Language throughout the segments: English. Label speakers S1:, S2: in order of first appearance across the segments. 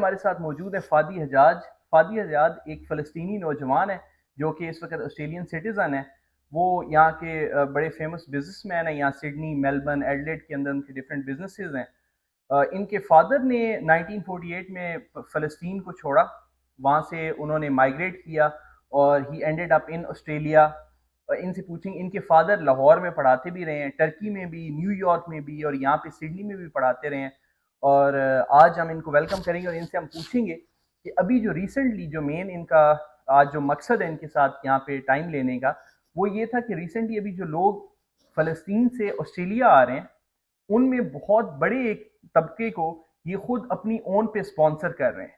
S1: हमारे साथ मौजूद है फादी हजाज। फादी हजाज एक फ़लस्तीनी नौजवान है जो कि इस वक्त ऑस्ट्रेलियन सिटीज़न है। वो यहाँ के बड़े फेमस बिजनेसमैन हैं। यहाँ सिडनी, मेलबर्न, एडिलेड के अंदर उनके डिफरेंट बिजनेसेस हैं। इनके फादर ने 1948 में फ़लस्तीन को छोड़ा, वहाँ से उन्होंने माइग्रेट किया और ही एंडेड अप इन ऑस्ट्रेलिया। इनसे पूछेंगे, इनके फादर लाहौर में पढ़ाते भी रहे हैं, टर्की में भी, न्यूयॉर्क में भी और यहाँ पे सिडनी में भी पढ़ाते रहे हैं। और आज हम इनको वेलकम करेंगे और इनसे हम पूछेंगे कि अभी जो रिसेंटली जो मेन इनका आज जो मकसद है इनके साथ यहाँ पे टाइम लेने का, वो ये था कि रिसेंटली अभी जो लोग फ़लस्तीन से ऑस्ट्रेलिया आ रहे हैं, उनमें बहुत बड़े एक तबके को ये खुद अपनी ओन पे स्पॉन्सर कर रहे हैं।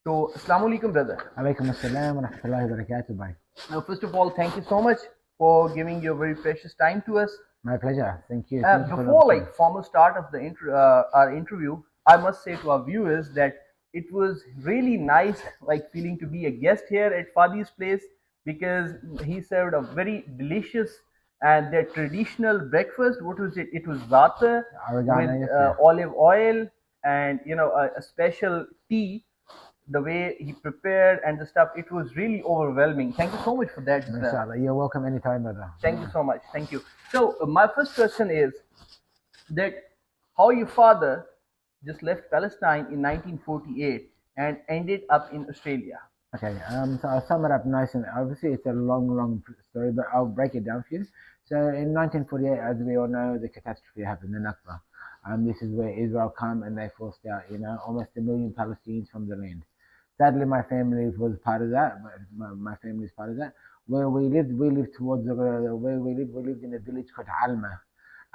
S1: तो अस्सलाम वालेकुम brother.
S2: عليكم السلام ورحمة الله وبركاته. Bye.
S1: First of all, thank you so much for giving your very precious time to us.
S2: My pleasure. Thank you. Thank you for the
S1: Before
S2: opportunity.
S1: formal start of the our interview, I must say to our viewers that it was really nice, like feeling to be a guest here at Fadi's place, because he served a very delicious and their traditional breakfast. What was it? It was za'atar
S2: Oregano,
S1: with
S2: yes, sir.
S1: olive oil and a special tea. The way he prepared and the stuff, it was really overwhelming. Thank you so much for that.
S2: Inshallah. You're welcome anytime, brother.
S1: Thank you so much. Thank you. So my first question is that how your father just left Palestine in 1948 and ended up in Australia.
S2: Okay. So I'll sum it up nice and obviously it's a long story, but I'll break it down for you. So in 1948, as we all know, the catastrophe happened, the Nakba. This is where Israel come and they forced out, almost 1 million Palestinians from the land. Sadly, my family was part of that. My family is part of that. Where we lived towards where we lived in a village called Alma.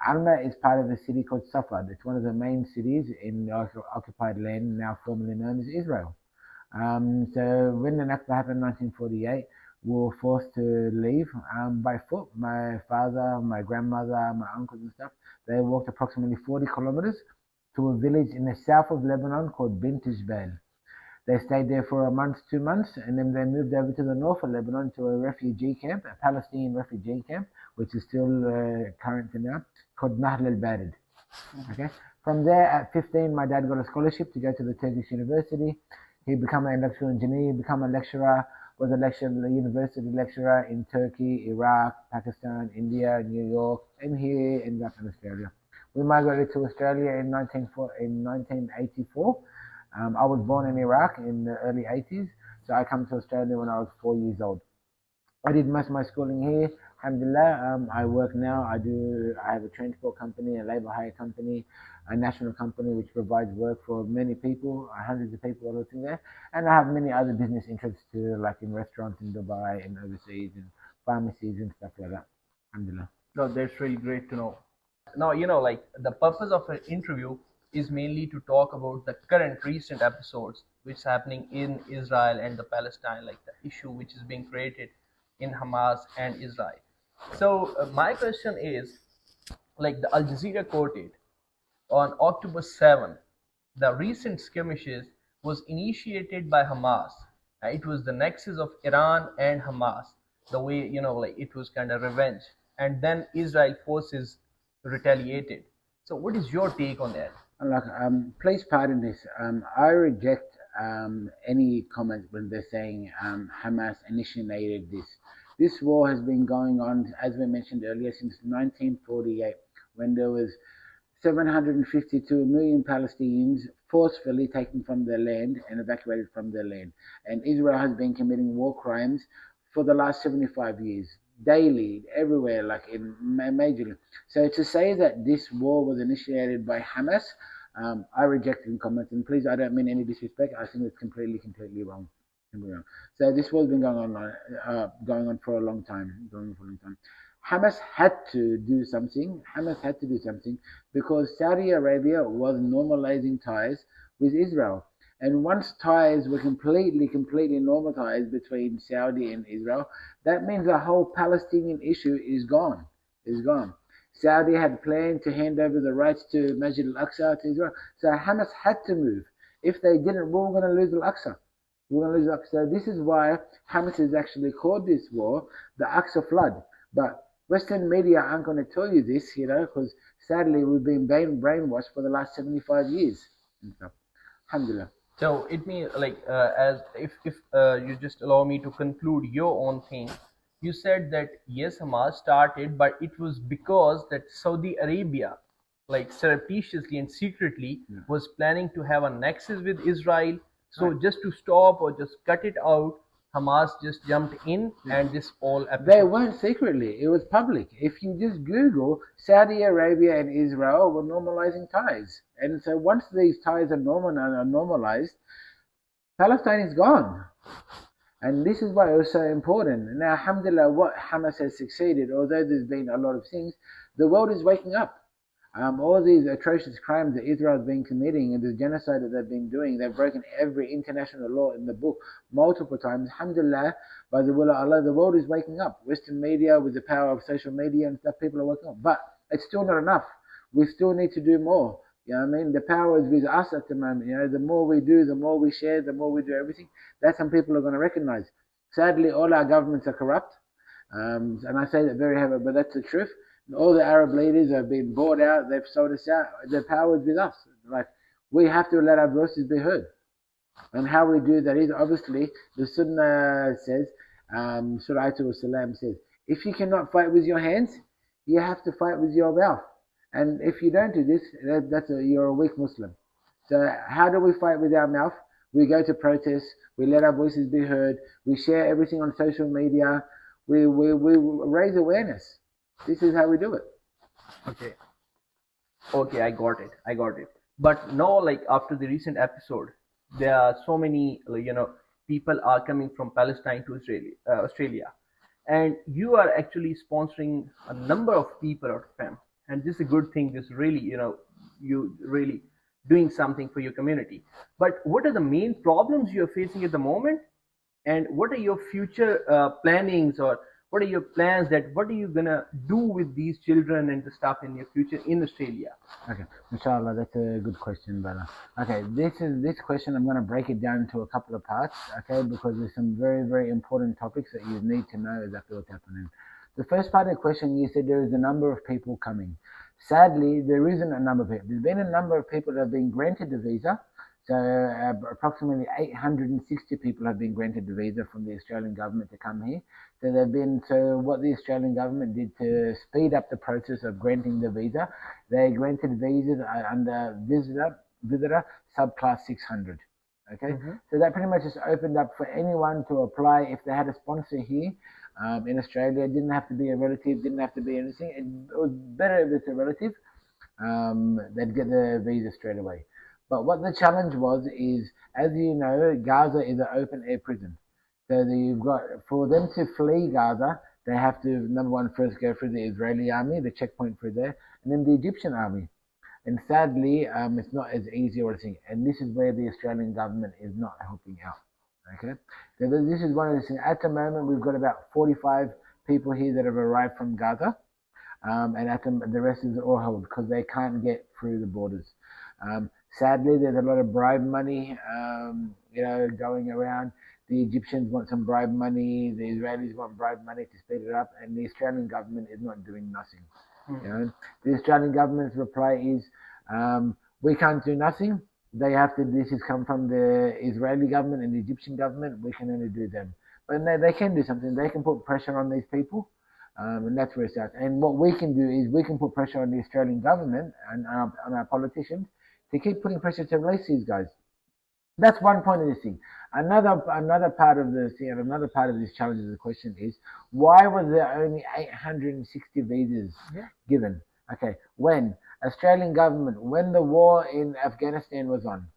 S2: Alma is part of a city called Safad. It's one of the main cities in occupied land, now formerly known as Israel. So when the Nakba happened in 1948, we were forced to leave by foot. My father, my grandmother, my uncles and stuff, they walked approximately 40 kilometers to a village in the south of Lebanon called Bint Jbeil. They stayed there for a month, 2 months, and then they moved over to the north of Lebanon to a refugee camp, a Palestinian refugee camp, which is still current now, called Nahl al-Barid. Okay. From there, at 15, my dad got a scholarship to go to the Turkish University. He became an electrical engineer, became a lecturer, was a university lecturer in Turkey, Iraq, Pakistan, India, New York, and here ended up in Australia. We migrated to Australia in 1984. I was born in Iraq in the early 80s, so I came to Australia when I was 4 years old. I did most of my schooling here. Alhamdulillah, I work now. I have a transport company, a labour hire company, a national company which provides work for many people, hundreds of people are working there. And I have many other business interests too, like in restaurants in Dubai and overseas and pharmacies and stuff like that. Alhamdulillah.
S1: No, that's really great to know. Now, like the purpose of an interview is mainly to talk about the current recent episodes which is happening in Israel and the Palestine, like the issue which is being created in Hamas and Israel. So my question is, like the Al Jazeera quoted on October 7, the recent skirmishes was initiated by Hamas. It was the nexus of Iran and Hamas, the way, like it was kind of revenge. And then Israel forces retaliated. So what is your take on that?
S2: Look, please pardon this. I reject any comment when they're saying Hamas initiated this. This war has been going on, as we mentioned earlier, since 1948, when there was 752 million Palestinians forcefully taken from their land and evacuated from their land. And Israel has been committing war crimes for the last 75 years, daily, everywhere, like in majorly. So to say that this war was initiated by Hamas, I reject the comment. And please, I don't mean any disrespect. I think it's completely wrong. So this war's been going on for a long time. Hamas had to do something. Because Saudi Arabia was normalizing ties with Israel. And once ties were completely normalized between Saudi and Israel, that means the whole Palestinian issue is gone. Saudi had planned to hand over the rights to Masjid al-Aqsa to Israel. So Hamas had to move. If they didn't, we were going to lose al-Aqsa. So this is why Hamas has actually called this war the Aqsa flood. But Western media aren't going to tell you this, because sadly we've been brainwashed for the last 75 years. Alhamdulillah.
S1: So it means like as if you just allow me to conclude your own thing, you said that yes, Hamas started, but it was because that Saudi Arabia, like surreptitiously and secretly,
S2: Yeah.
S1: was planning to have a nexus with Israel. So
S2: Right.
S1: just to stop or just cut it out, Hamas just jumped in,
S2: Yeah.
S1: and this all
S2: They
S1: episode.
S2: weren't secretly, it was public. If you just Google, Saudi Arabia and Israel were normalizing ties. And so once these ties are normalized, Palestine is gone. And this is why it was so important. Now, alhamdulillah, what Hamas has succeeded, although there's been a lot of things, the world is waking up. All these atrocious crimes that Israel has been committing and the genocide that they've been doing, they've broken every international law in the book multiple times. Alhamdulillah, by the will of Allah, the world is waking up. Western media, with the power of social media and stuff, people are waking up. But it's still not enough. We still need to do more. You know what I mean? The power is with us at the moment. You know, the more we do, the more we share, the more we do everything. That's when people are going to recognize. Sadly, all our governments are corrupt. And I say that very heavily, but that's the truth. All the Arab leaders have been bought out. They've sold us out. The power is with us. Like, we have to let our voices be heard. And how we do that is obviously the Sunnah says, Surah Salam says, if you cannot fight with your hands, you have to fight with your mouth. And if you don't do this, you're a weak Muslim. So how do we fight with our mouth? We go to protests. We let our voices be heard. We share everything on social media. We raise awareness. This is how we do it.
S1: Okay. Okay, I got it. I got it. But no, like after the recent episode, there are so many, people are coming from Palestine to Australia, and you are actually sponsoring a number of people out of them, and this is a good thing. This really, you really doing something for your community. But what are the main problems you are facing at the moment? And what are your future plannings, or what are your plans, that what are you gonna do with these children and the stuff in your future in Australia?
S2: Okay, inshallah, that's a good question, brother. Okay, this question. I'm going to break it down into a couple of parts. Okay, because there's some very very important topics that you need to know exactly what's happening. The first part of the question, you said there is a number of people coming. Sadly, there isn't a number of people. There's been a number of people that have been granted the visa. So approximately 860 people have been granted the visa from the Australian government to come here. So what the Australian government did to speed up the process of granting the visa, they granted visas under visitor subclass 600. Okay,
S1: Mm-hmm.
S2: so that pretty much just opened up for anyone to apply if they had a sponsor here in Australia. It didn't have to be a relative, didn't have to be anything. It was better if it's a relative. They'd get the visa straight away. But what the challenge was is, as you know, Gaza is an open air prison. So you've got, for them to flee Gaza, they have to, number one, first go through the Israeli army, the checkpoint through there, and then the Egyptian army. And sadly, it's not as easy or anything. And this is where the Australian government is not helping out. Okay, so this is one of the things. At the moment, we've got about 45 people here that have arrived from Gaza, and at the rest is all held because they can't get through the borders. Sadly, there's a lot of bribe money, going around. The Egyptians want some bribe money. The Israelis want bribe money to speed it up, and the Australian government is not doing nothing. You know, the Australian government's reply is, "We can't do nothing. They have to. This has come from the Israeli government and the Egyptian government. We can only do them, but they can do something. They can put pressure on these people." And that's where it starts. And what we can do is we can put pressure on the Australian government and on our politicians to keep putting pressure to release these guys. That's one point of this thing. Another part of this thing, and another part of this challenge of the question is, why was there only 860 visas given? Okay, when Australian government, when the war in Afghanistan was on,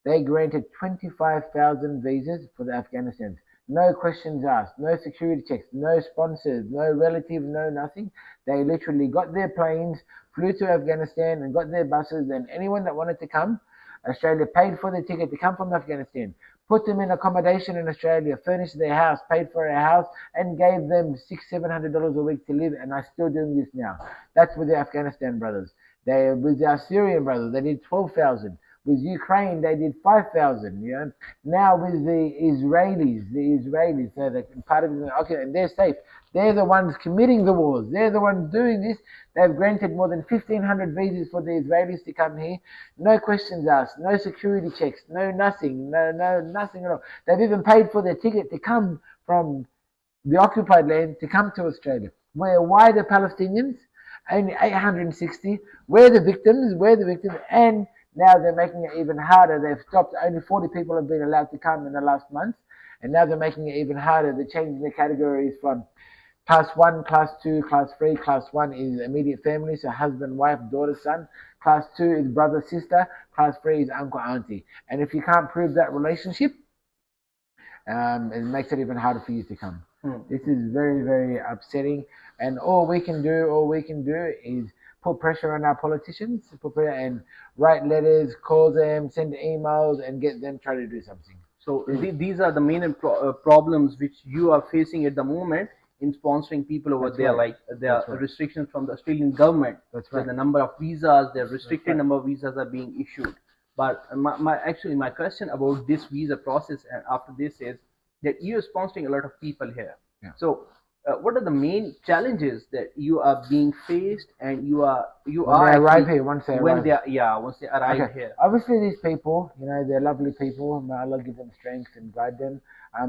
S2: they granted 25,000 visas for the Afghanistans. No questions asked, no security checks, no sponsors, no relative, no nothing. They literally got their planes, flew to Afghanistan and got their buses, and anyone that wanted to come, Australia paid for the ticket to come from Afghanistan, put them in accommodation in Australia, furnished their house, paid for a house, and gave them $600-700 a week to live, and are still doing this now. That's with the Afghanistan brothers. They with our Syrian brothers, they did 12,000. With Ukraine, they did 5,000. You know, now with the Israelis, so that part of it, okay, and they're safe. They're the ones committing the wars. They're the ones doing this. They've granted more than 1,500 visas for the Israelis to come here. No questions asked, no security checks, no nothing, no nothing at all. They've even paid for their ticket to come from the occupied land to come to Australia. Why the Palestinians? Only 860. We're the victims, and now they're making it even harder. They've stopped, only 40 people have been allowed to come in the last month, and now they're making it even harder. They're changing the categories from Class 1, Class 2, Class 3. Class 1 is immediate family, so husband, wife, daughter, son. Class 2 is brother, sister. Class 3 is uncle, auntie. And if you can't prove that relationship, it makes it even harder for you to come. This is very, very upsetting. And all we can do is put pressure on our politicians, and write letters, call them, send emails, and get them try to do something.
S1: So these are the main problems which you are facing at the moment in sponsoring people over there. Like there are restrictions from the Australian government.
S2: That's right.
S1: So the number of visas, the restricted number of visas are being issued. But my question about this visa process and after this is that you are sponsoring a lot of people here.
S2: Yeah.
S1: So what are the main challenges that you are being faced, and
S2: once they arrive
S1: here?
S2: Obviously, these people, they're lovely people. May Allah give them strength and guide them.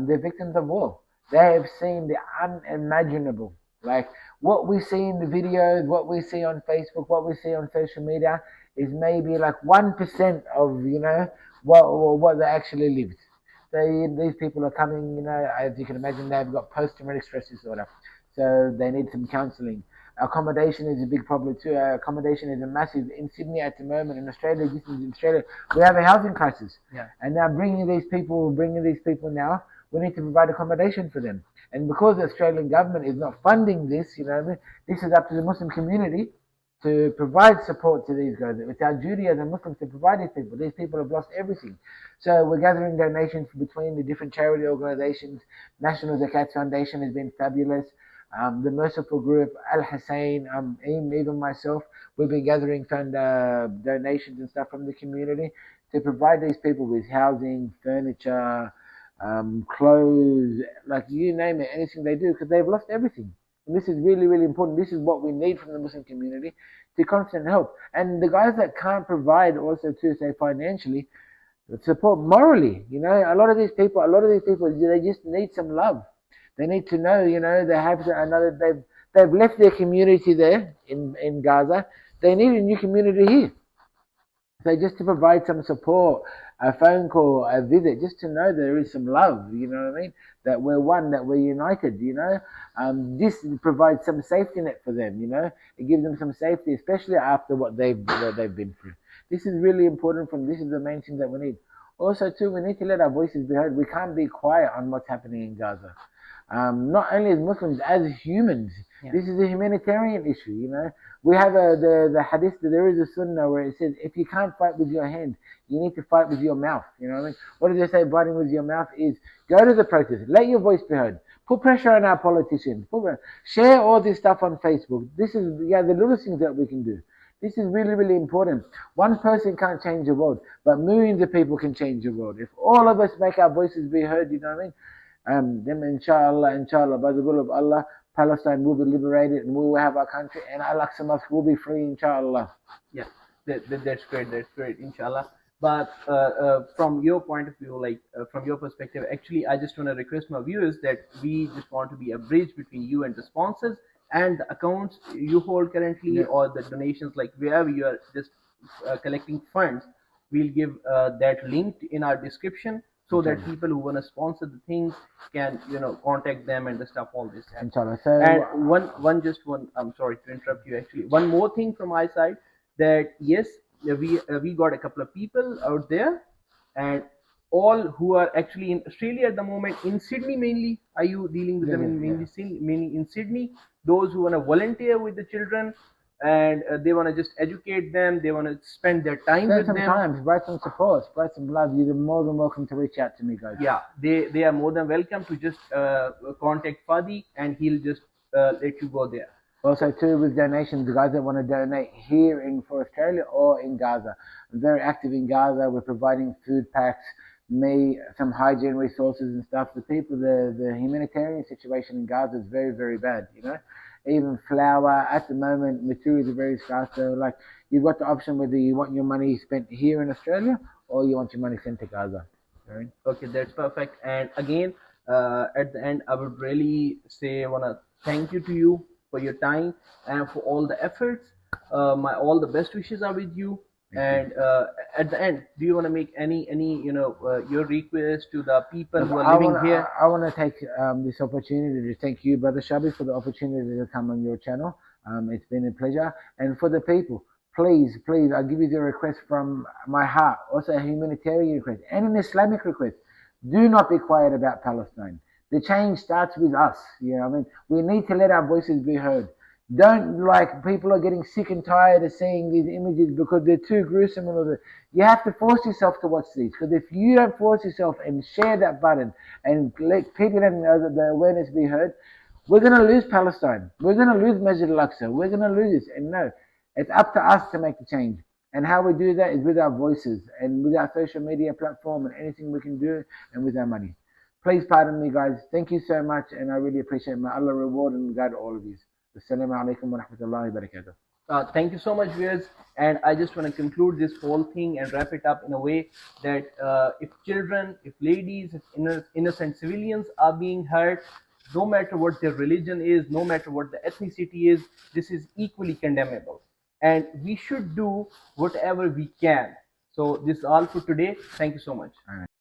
S2: They're victims of war. They have seen the unimaginable. Like what we see in the videos, what we see on Facebook, what we see on social media is maybe like 1% of what they actually lived. These people are coming, as you can imagine, they've got post-traumatic stress disorder, so they need some counselling. Accommodation is a big problem too. Accommodation is a massive in Sydney at the moment. In Australia, we have a housing crisis.
S1: Yeah.
S2: And now bringing these people now, we need to provide accommodation for them. And because the Australian government is not funding this, this is up to the Muslim community to provide support to these guys. It's our duty as a Muslims to provide these people. These people have lost everything. So we're gathering donations between the different charity organizations. National Zakat Foundation has been fabulous. The Merciful Group, Al Hussein, even myself, we've been gathering donations and stuff from the community to provide these people with housing, furniture, clothes, like you name it, anything they do, because they've lost everything. And this is really, really important. This is what we need from the Muslim community to constant help. And the guys that can't provide also too, say financially, support morally. A lot of these people, they just need some love. They need to know, they have they've left their community there in Gaza. They need a new community here. So just to provide some support, a phone call, a visit, just to know there is some love, you know what I mean? That we're one, that we're united, this provides some safety net for them, It gives them some safety, especially after what they've been through. This is really important. This is the main thing that we need. Also, too, we need to let our voices be heard. We can't be quiet on what's happening in Gaza. Not only as Muslims, as humans. Yeah. This is a humanitarian issue, We have the hadith, there is a sunnah where it says, if you can't fight with your hand, you need to fight with your mouth, you know what I mean? What does they say fighting with your mouth is? Go to the protest, let your voice be heard, put pressure on our politicians, share all this stuff on Facebook. This is the little things that we can do. This is really, really important. One person can't change the world, but millions of people can change the world. If all of us make our voices be heard, you know what I mean? Then inshallah, by the will of Allah, Palestine will be liberated and we will have our country, and Al-Aqsa Mosque will be free, inshallah.
S1: Yeah, that's great, inshallah. But from your point of view, from your perspective, actually, I just want to request my viewers that we just want to be a bridge between you and the sponsors and the accounts you hold currently, or the donations, like wherever you are just collecting funds. We'll give that link in our description, so that people who want to sponsor the things can, contact them and the stuff, all this.
S2: Inshallah.
S1: So, and one, I'm sorry to interrupt you, actually. One more thing from my side, that yes, we got a couple of people out there, and all who are actually in Australia at the moment, in Sydney mainly. Are you dealing with them mainly in Sydney? Those who want to volunteer with the children, and they want to just educate them, they want to spend their time with them.
S2: Write some support, spread some love. You're more than welcome to reach out to me, guys.
S1: Yeah, they are more than welcome to just contact Fadi, and he'll just let you go there.
S2: Also, too, with donations, the guys that want to donate here for Australia or in Gaza. I'm very active in Gaza. We're providing food packs, some hygiene resources and stuff. The people, the humanitarian situation in Gaza is very, very bad. Even flour at the moment, materials are very scarce. So, like, you've got the option whether you want your money spent here in Australia or you want your money sent to Gaza. Right?
S1: Okay, that's perfect. And again, at the end, I would really say, I want to thank you for your time and for all the efforts. My all the best wishes are with you. And at the end, do you want to make any your request to the people
S2: Look,
S1: who are living here?
S2: I want to take this opportunity to thank you, Brother Shabi, for the opportunity to come on your channel. It's been a pleasure. And for the people, please, I give you the request from my heart, also a humanitarian request and an Islamic request. Do not be quiet about Palestine. The change starts with us. We need to let our voices be heard. Don't, like, people are getting sick and tired of seeing these images because they're too gruesome and all that. You have to force yourself to watch these, because if you don't force yourself and share that button and let people know that the awareness be heard, we're going to lose Palestine. We're going to lose Masjid al-Aqsa. We're going to lose this. And no, it's up to us to make the change. And how we do that is with our voices and with our social media platform and anything we can do, and with our money. Please pardon me, guys. Thank you so much, and I really appreciate it. May Allah reward and guide all of you. Assalamu alaikum wa rahmatullahi wa barakatuh.
S1: Thank you so much, viewers. And I just want to conclude this whole thing and wrap it up in a way that if children, if ladies, if innocent civilians are being hurt, no matter what their religion is, no matter what the ethnicity is, this is equally condemnable. And we should do whatever we can. So this is all for today. Thank you so much.